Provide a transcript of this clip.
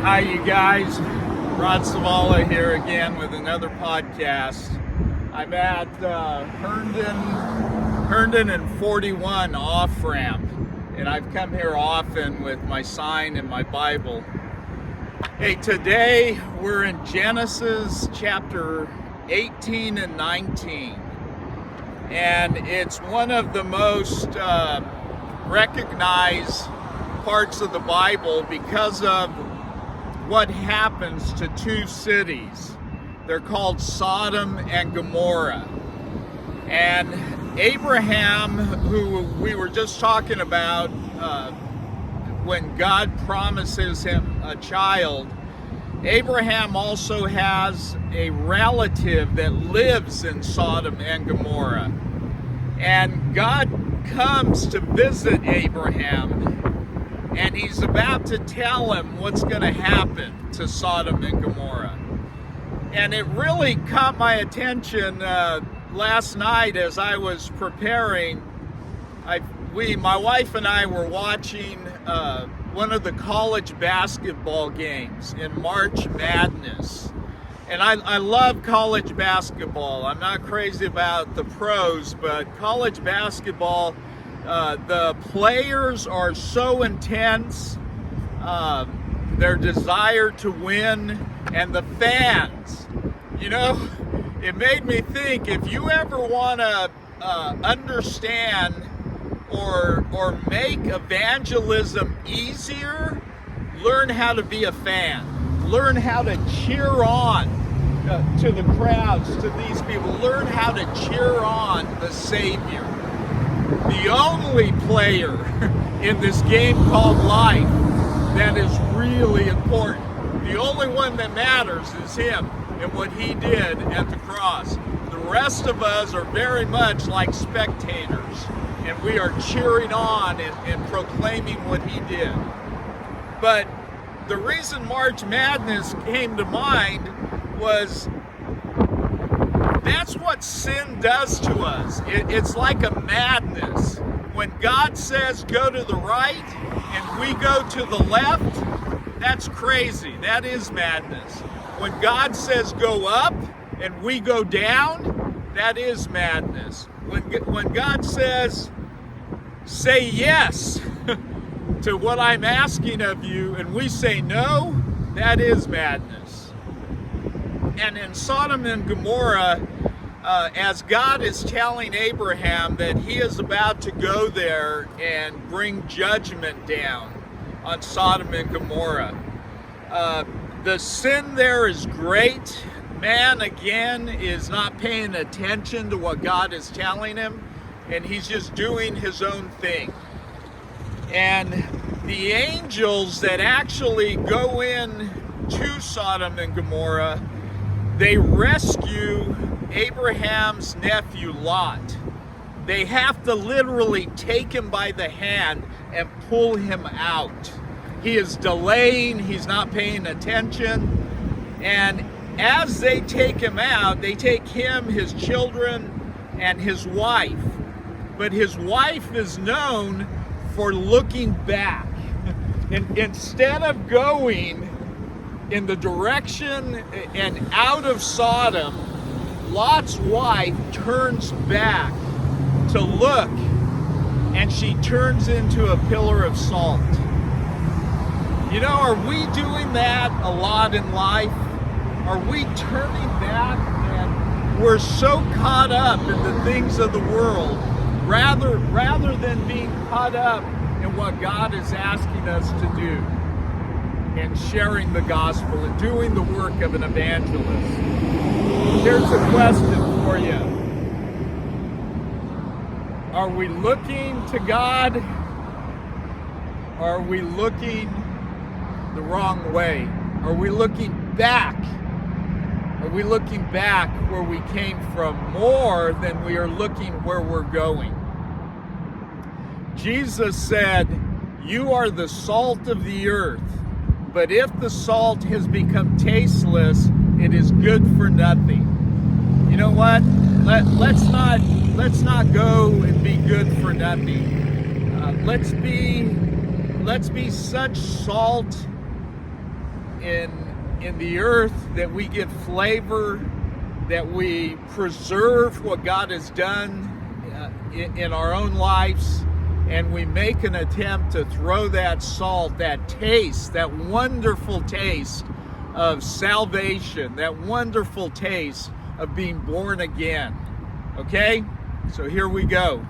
Hi, you guys. Rod Savala here again with another podcast. I'm at Herndon and 41 off-ramp, and I've come here often with my sign and my Bible. Hey, today we're in Genesis chapter 18 and 19, and it's one of the most recognized parts of the Bible because of what happens to two cities. They're called Sodom and Gomorrah. And Abraham, who we were just talking about, when God promises him a child, Abraham also has a relative that lives in Sodom and Gomorrah. And God comes to visit Abraham, and he's about to tell him what's going to happen to Sodom and Gomorrah. And it really caught my attention last night as I was preparing. My wife and I were watching one of the college basketball games in March Madness. And I love college basketball. I'm not crazy about the pros, but college basketball, the players are so intense, their desire to win, and the fans. You know, it made me think, if you ever want to understand or make evangelism easier, learn how to be a fan. Learn how to cheer on to the crowds, to these people. Learn how to cheer on the Savior. The only player in this game called life that is really important, the only one that matters is him and what he did at the cross. The rest of us are very much like spectators, and we are cheering on and proclaiming what he did. But the reason March Madness came to mind was that's what sin does to us. It's like a madness. When God says go to the right and we go to the left, that's crazy. That is madness. When God says go up and we go down, that is madness. When God says say yes to what I'm asking of you and we say no, that is madness. And in Sodom and Gomorrah, as God is telling Abraham that he is about to go there and bring judgment down on Sodom and Gomorrah, the sin there is great. Man, again, is not paying attention to what God is telling him, and he's just doing his own thing. And the angels that actually go in to Sodom and Gomorrah, they rescue Abraham's nephew Lot. They have to literally take him by the hand and pull him out. He is delaying, he's not paying attention. And as they take him out, they take him, his children, and his wife. But his wife is known for looking back. And instead of going in the direction and out of Sodom, Lot's wife turns back to look, and she turns into a pillar of salt. You know, are we doing that a lot in life? Are we turning back and we're so caught up in the things of the world rather than being caught up in what God is asking us to do and sharing the gospel and doing the work of an evangelist? Here's a question for you. Are we looking to God? Or are we looking the wrong way? Are we looking back? Are we looking back where we came from more than we are looking where we're going? Jesus said, "You are the salt of the earth, but if the salt has become tasteless, it is good for nothing." You know what? Let's not go and be good for nothing. Let's be such salt in the earth, that we give flavor, that we preserve what God has done in our own lives, and we make an attempt to throw that salt, that taste, that wonderful taste of salvation, that wonderful taste of being born again. Okay? So here we go.